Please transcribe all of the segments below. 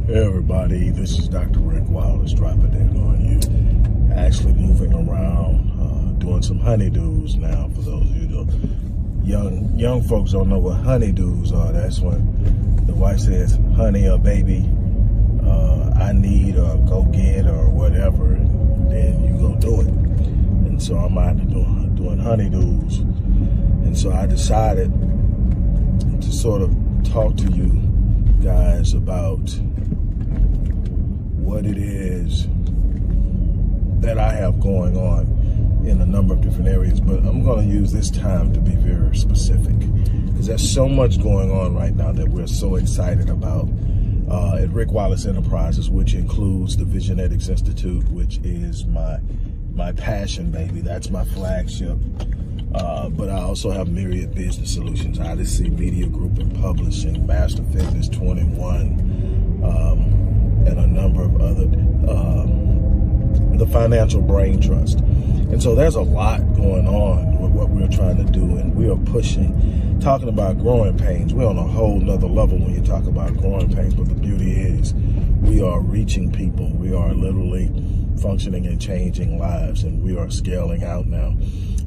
Hey everybody, this is Dr. Rick Wallace dropping in on you. Actually moving around, doing some honeydews now. For those of you that young folks don't know what honeydews are, that's when the wife says, honey or baby, I need or go get or whatever, and then you go do it. And so I'm out doing honeydews. And so I decided to sort of talk to you guys about what it is that I have going on in a number of different areas, but I'm going to use this time to be very specific because there's so much going on right now that we're so excited about at Rick Wallace Enterprises, which includes the Visionetics Institute, which is my passion, baby. That's my flagship. But I also have Myriad Business Solutions, Odyssey Media Group and Publishing, Master Fitness 21, and a number of other, the Financial Brain Trust. And so there's a lot going on with what we're trying to do, and we are pushing, talking about growing pains. We're on a whole nother level when you talk about growing pains, but the beauty is we are reaching people. We are literally functioning and changing lives, and we are scaling out now.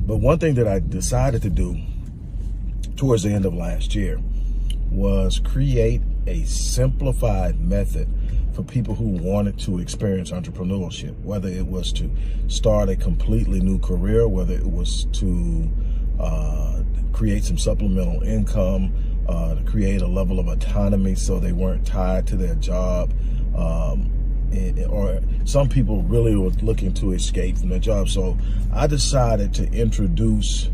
But one thing that I decided to do towards the end of last year was create a simplified method for people who wanted to experience entrepreneurship, whether it was to start a completely new career, whether it was to create some supplemental income, to create a level of autonomy so they weren't tied to their job, or some people really were looking to escape from their job. So I decided to introduce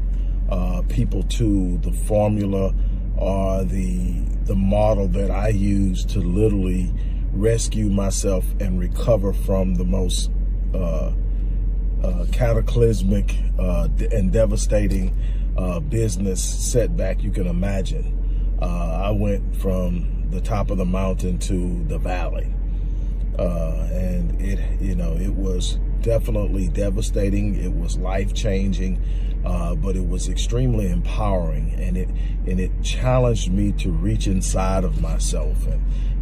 people to the formula or the model that I use to literally rescue myself and recover from the most cataclysmic and devastating business setback you can imagine. I went from the top of the mountain to the valley. And it was definitely devastating. It was life-changing, but it was extremely empowering, and it challenged me to reach inside of myself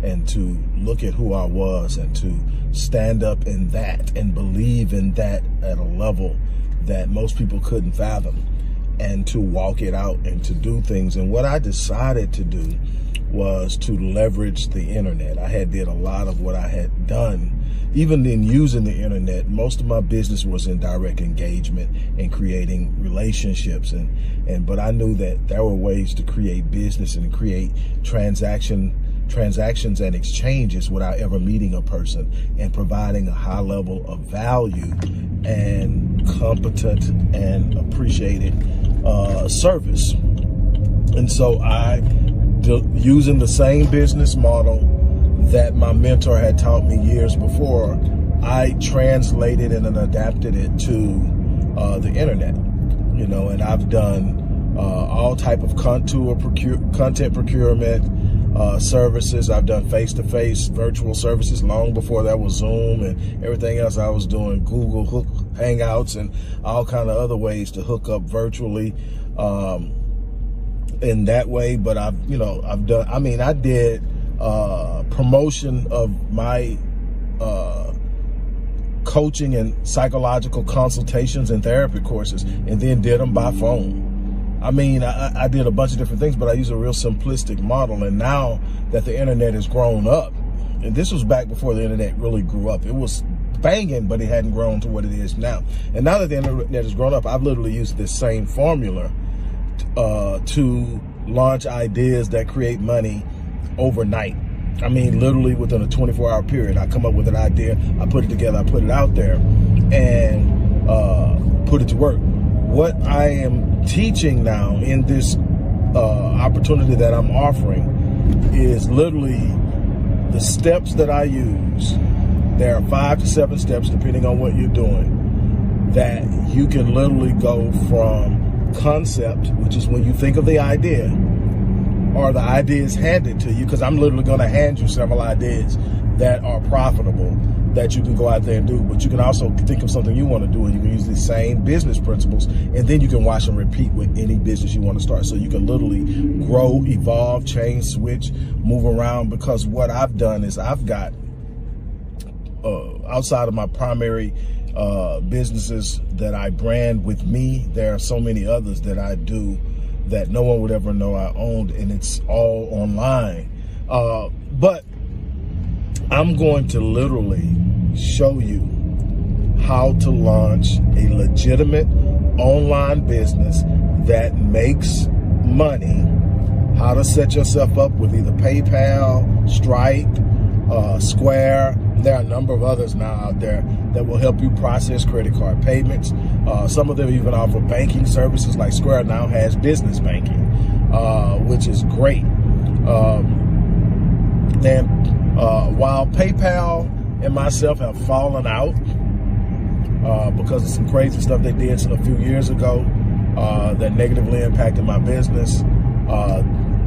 and to look at who I was and to stand up in that and believe in that at a level that most people couldn't fathom, and to walk it out and to do things. And what I decided to do was to leverage the internet. I did a lot of what I had done. Even in using the internet, most of my business was in direct engagement and creating relationships. But I knew that there were ways to create business and create transactions and exchanges without ever meeting a person and providing a high level of value and competent and appreciated service. And so using the same business model that my mentor had taught me years before, I translated and adapted it to the internet, and I've done all type of content procurement services. I've done face-to-face virtual services long before that was Zoom and everything else. I was doing Google Hangouts and all kind of other ways to hook up virtually in that way. But I did promotion of my coaching and psychological consultations and therapy courses, and then did them by phone. I did a bunch of different things, but I used a real simplistic model. And now that the internet has grown up, and this was back before the internet really grew up, it was banging, but it hadn't grown to what it is now. And now that the internet has grown up, I've literally used this same formula to launch ideas that create money overnight. Literally within a 24-hour period, I come up with an idea, I put it together, I put it out there, and put it to work. What I am teaching now in this opportunity that I'm offering is literally the steps that I use. There are 5 to 7 steps, depending on what you're doing, that you can literally go from concept, which is when you think of the idea, or the idea is handed to you, because I'm literally going to hand you several ideas that are profitable, that you can go out there and do. But you can also think of something you want to do, and you can use the same business principles, and then you can watch and repeat with any business you want to start. So you can literally grow, evolve, change, switch, move around. Because what I've done is I've got, outside of my primary businesses that I brand with me, there are so many others that I do that no one would ever know I owned, and it's all online. But I'm going to literally show you how to launch a legitimate online business that makes money, how to set yourself up with either PayPal, Stripe, Square. There are a number of others now out there that will help you process credit card payments. Some of them even offer banking services, like Square now has business banking, which is great. While PayPal and myself have fallen out because of some crazy stuff they did a few years ago that negatively impacted my business,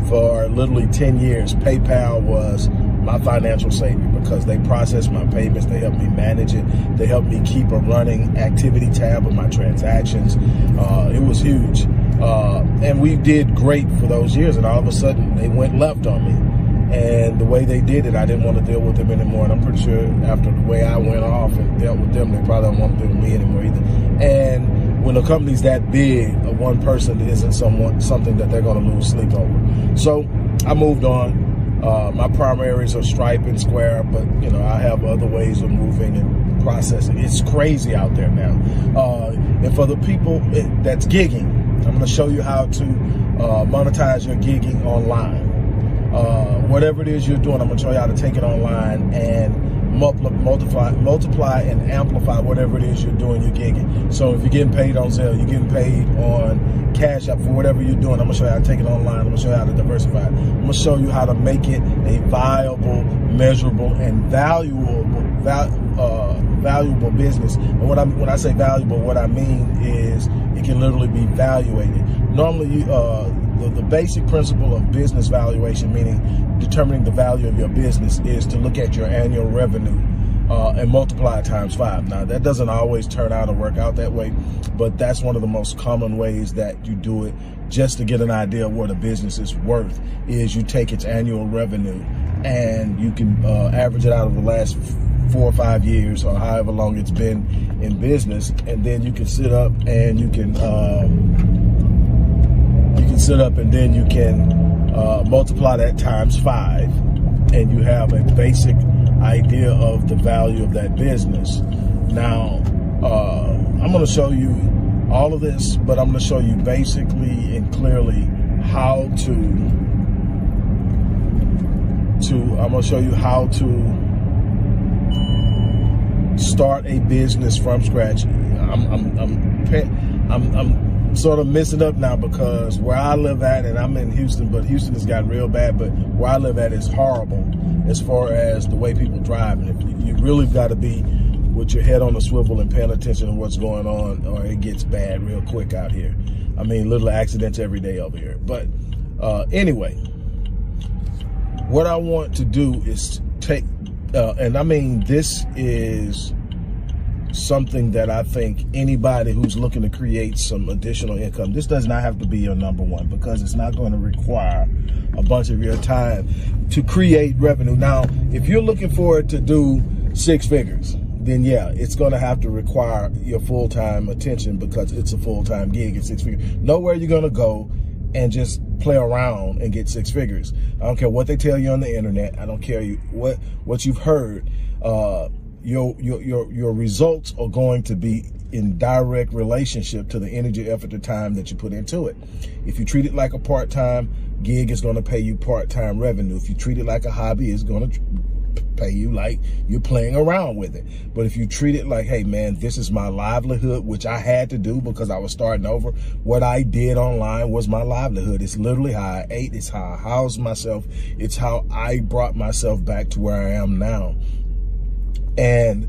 for literally 10 years, PayPal was my financial savior because they processed my payments, they helped me manage it, they helped me keep a running activity tab of my transactions. It was huge. And we did great for those years, and all of a sudden they went left on me. And the way they did it, I didn't want to deal with them anymore. And I'm pretty sure after the way I went off and dealt with them, they probably don't want to deal with me anymore either. And when a company's that big, one person isn't something that they're going to lose sleep over. So I moved on. My primaries are Stripe and Square, but you know, I have other ways of moving and processing. It's crazy out there now. And for the people that's gigging, I'm going to show you how to monetize your gigging online. Whatever it is you're doing, I'm going to show you how to take it online and multiply and amplify whatever it is you're doing, you're gigging. So if you're getting paid on Zelle, you're getting paid on Cash App for whatever you're doing, I'm going to show you how to take it online. I'm going to show you how to diversify it. I'm going to show you how to make it a viable, measurable, and valuable business. And when I say valuable, what I mean is it can literally be valuated. Normally, the basic principle of business valuation, meaning determining the value of your business, is to look at your annual revenue and multiply it times 5. Now, that doesn't always turn out or work out that way, but that's one of the most common ways that you do it, just to get an idea of what a business is worth. Is you take its annual revenue and you can average it out of the last 4 or 5 years, or however long it's been in business, and then you can sit up and you can multiply that times 5, and you have a basic idea of the value of that business. Now, I'm going to show you all of this, but I'm going to show you basically and clearly how to start a business from scratch. I'm sort of messing up now because where I live at, and I'm in Houston, but Houston has gotten real bad, but where I live at is horrible as far as the way people drive. And if you really got to be with your head on a swivel and paying attention to what's going on, or it gets bad real quick out here. I mean, little accidents every day over here. But anyway, what I want to do is take, and I mean, this is something that I think anybody who's looking to create some additional income, this does not have to be your number one, because it's not going to require a bunch of your time to create revenue. Now, if you're looking for it to do 6 figures, then yeah, it's going to have to require your full-time attention, because it's a full-time gig at 6 figures. Nowhere you're going to go and just play around and get 6 figures. I don't care what they tell you on the internet. I don't care what you've heard. Your results are going to be in direct relationship to the energy, effort, and time that you put into it. If you treat it like a part-time gig, it's going to pay you part-time revenue. If you treat it like a hobby, it's going to pay you like you're playing around with it. But if you treat it like, hey man, this is my livelihood, which I had to do because I was starting over. What I did online was my livelihood. It's literally how I ate. It's how I housed myself. It's how I brought myself back to where I am now. And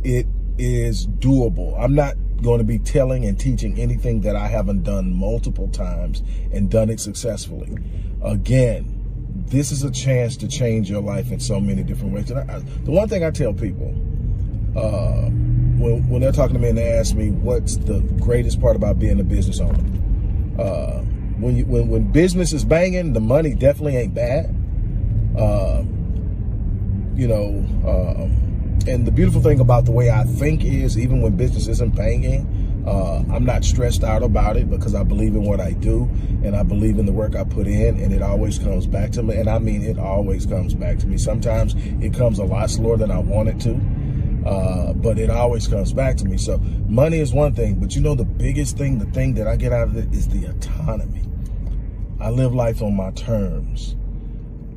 it is doable. I'm not going to be telling and teaching anything that I haven't done multiple times and done it successfully. Again, this is a chance to change your life in so many different ways. And the one thing I tell people when they're talking to me and they ask me what's the greatest part about being a business owner, when business is banging, the money definitely ain't bad. And the beautiful thing about the way I think is, even when business isn't banging, I'm not stressed out about it, because I believe in what I do and I believe in the work I put in, and it always comes back to me. And I mean, it always comes back to me. Sometimes it comes a lot slower than I want it to, but it always comes back to me. So money is one thing, but the biggest thing, the thing that I get out of it is the autonomy. I live life on my terms.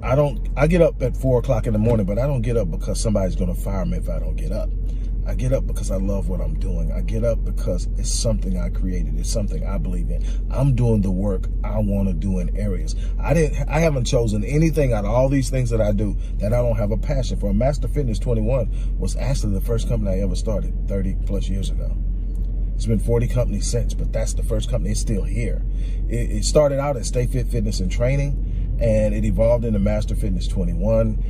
I get up at 4 o'clock in the morning, but I don't get up because somebody's going to fire me if I don't get up. I get up because I love what I'm doing. I get up because it's something I created. It's something I believe in. I'm doing the work I want to do in areas. I haven't chosen anything out of all these things that I do that I don't have a passion for. Master Fitness 21 was actually the first company I ever started 30 plus years ago. It's been 40 companies since, but that's the first company. It's still here. It started out as Stay Fit Fitness and Training, and it evolved into Master Fitness 21,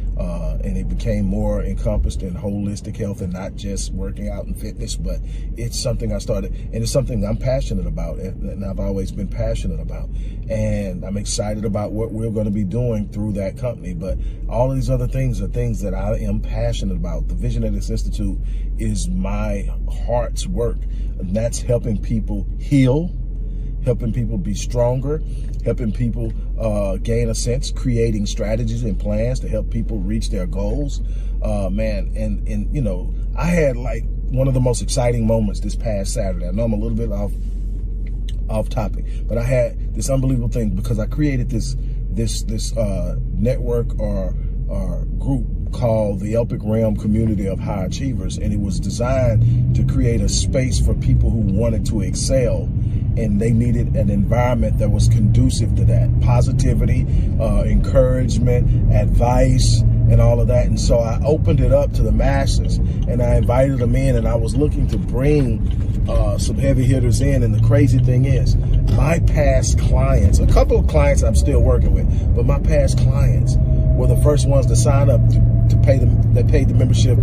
and it became more encompassed in holistic health and not just working out and fitness, but it's something I started, and it's something I'm passionate about, and I've always been passionate about, and I'm excited about what we're going to be doing through that company. But all of these other things are things that I am passionate about. The Visionetics Institute is my heart's work, and that's helping people heal, helping people be stronger, helping people gain a sense, creating strategies and plans to help people reach their goals. I had like one of the most exciting moments this past Saturday. I know I'm a little bit off topic, but I had this unbelievable thing because I created this network or group called the Epic Realm Community of High Achievers, and it was designed to create a space for people who wanted to excel, and they needed an environment that was conducive to that. Positivity, encouragement, advice, and all of that. And so I opened it up to the masses, and I invited them in, and I was looking to bring some heavy hitters in. And the crazy thing is, my past clients, a couple of clients I'm still working with, but my past clients were the first ones to sign up to pay them. They paid the membership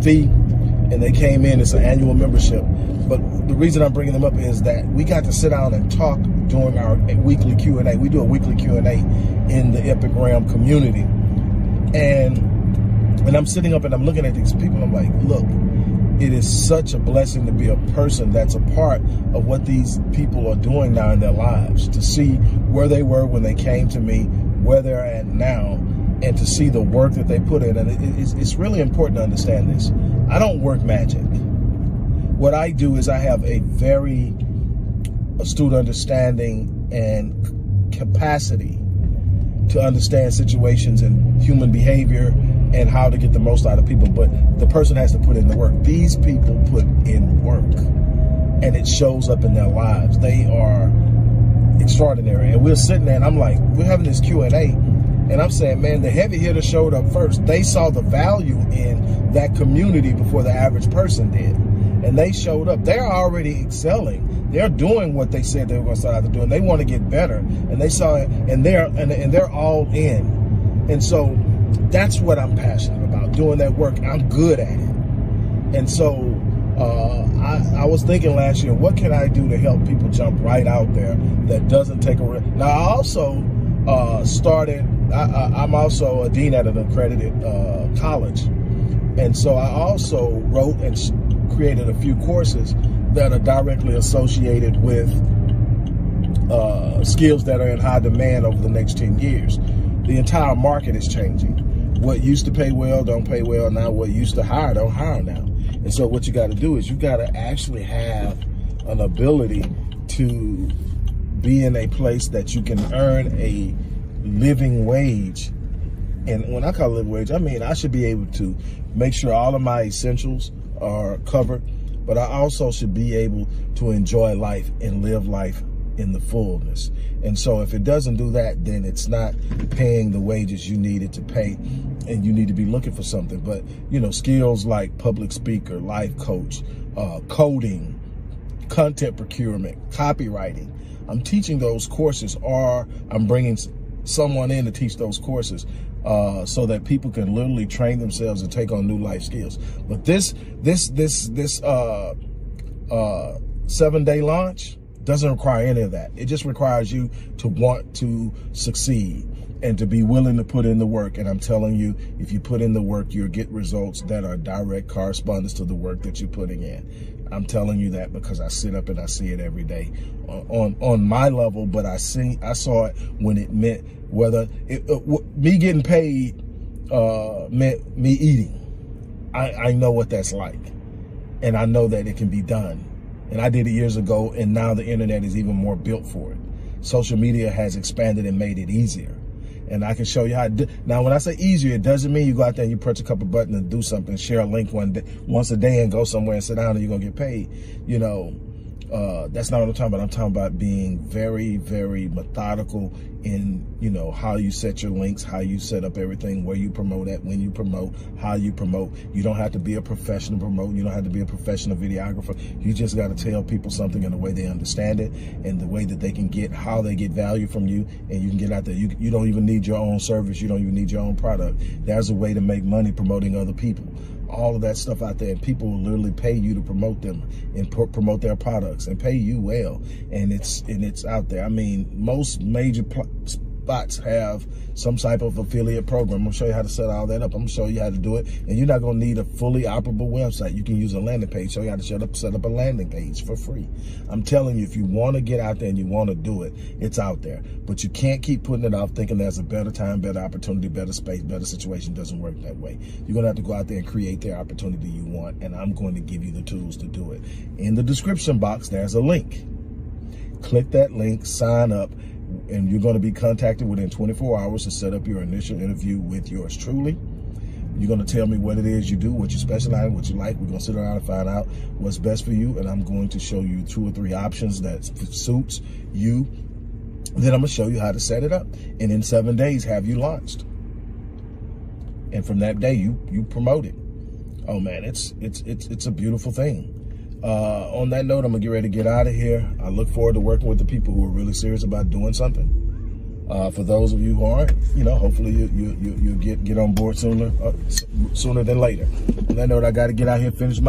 fee, and they came in. It's an annual membership. But the reason I'm bringing them up is that we got to sit down and talk during our weekly Q&A. We do a weekly Q&A in the Epic Realm community. And I'm sitting up and I'm looking at these people. I'm like, look, it is such a blessing to be a person that's a part of what these people are doing now in their lives, to see where they were when they came to me, where they're at now, and to see the work that they put in. And it's really important to understand this. I don't work magic. What I do is I have a very astute understanding and capacity to understand situations and human behavior and how to get the most out of people. But the person has to put in the work. These people put in work, and it shows up in their lives. They are extraordinary. And we're sitting there, and I'm like, we're having this Q&A, and I'm saying, man, the heavy hitter showed up first. They saw the value in that community before the average person did. And they showed up. They're already excelling. They're doing what they said they were going to start out to do, and they want to get better. And they saw it, and they're all in. And so that's what I'm passionate about, doing that work. I'm good at it. And so I was thinking last year, what can I do to help people jump right out there that doesn't take a risk? Now, I also I'm also a dean at an accredited college. And so I also wrote and created a few courses that are directly associated with skills that are in high demand over the next 10 years. The entire market is changing. What used to pay well don't pay well now. What used to hire don't hire now. And so what you got to do is you got to actually have an ability to be in a place that you can earn a living wage. And when I call it living wage, I mean I should be able to make sure all of my essentials are covered, but I also should be able to enjoy life and live life in the fullness. And so if it doesn't do that, then it's not paying the wages you need it to pay, and you need to be looking for something. But skills like public speaker, life coach, coding, content procurement, copywriting, I'm teaching those courses, or I'm bringing someone in to teach those courses so that people can literally train themselves and take on new life skills. But this 7-day launch doesn't require any of that. It just requires you to want to succeed and to be willing to put in the work. And I'm telling you, if you put in the work, you'll get results that are direct correspondence to the work that you're putting in. I'm telling you that because I sit up and I see it every day on my level, but I saw it when it meant me getting paid meant me eating. I know what that's like, and I know that it can be done. And I did it years ago, and now the internet is even more built for it. Social media has expanded and made it easier. And I can show you how to do. Now, when I say easier, it doesn't mean you go out there and you press a couple buttons and do something, share a link once a day and go somewhere and sit down and you're going to get paid. You know, that's not what I'm talking about. I'm talking about being very, very methodical in, you know, how you set your links, how you set up everything, where you promote at, when you promote, how you promote. You don't have to be a professional promoter. You don't have to be a professional videographer. You just got to tell people something in the way they understand it and the way that they can get, how they get value from you, and you can get out there. You don't even need your own service. You don't even need your own product. There's a way to make money promoting other people. All of that stuff out there, and people will literally pay you to promote them and promote their products and pay you well, and it's out there. I mean, most major spots have some type of affiliate program. I'm gonna show you how to set all that up. I'm gonna show you how to do it, and you're not gonna need a fully operable website. You can use a landing page. Show you how to set up a landing page for free. I'm telling you, if you want to get out there and you want to do it, it's out there. But you can't keep putting it off thinking there's a better time, better opportunity, better space, better situation. It doesn't work that way. You're gonna have to go out there and create the opportunity you want, and I'm going to give you the tools to do it. In the description box, there's a link. Click that link, sign up, and you're going to be contacted within 24 hours to set up your initial interview with yours truly. You're going to tell me what it is you do, what you specialize in, what you like. We're going to sit around and find out what's best for you, and I'm going to show you 2 or 3 options that suits you. Then I'm going to show you how to set it up, and in 7 days have you launched. And from that day, you promote it. Oh man, it's a beautiful thing. On that note, I'm gonna get ready to get out of here. I look forward to working with the people who are really serious about doing something. For those of you who aren't, you know, hopefully you get on board sooner than later. On that note, I got to get out here, finish my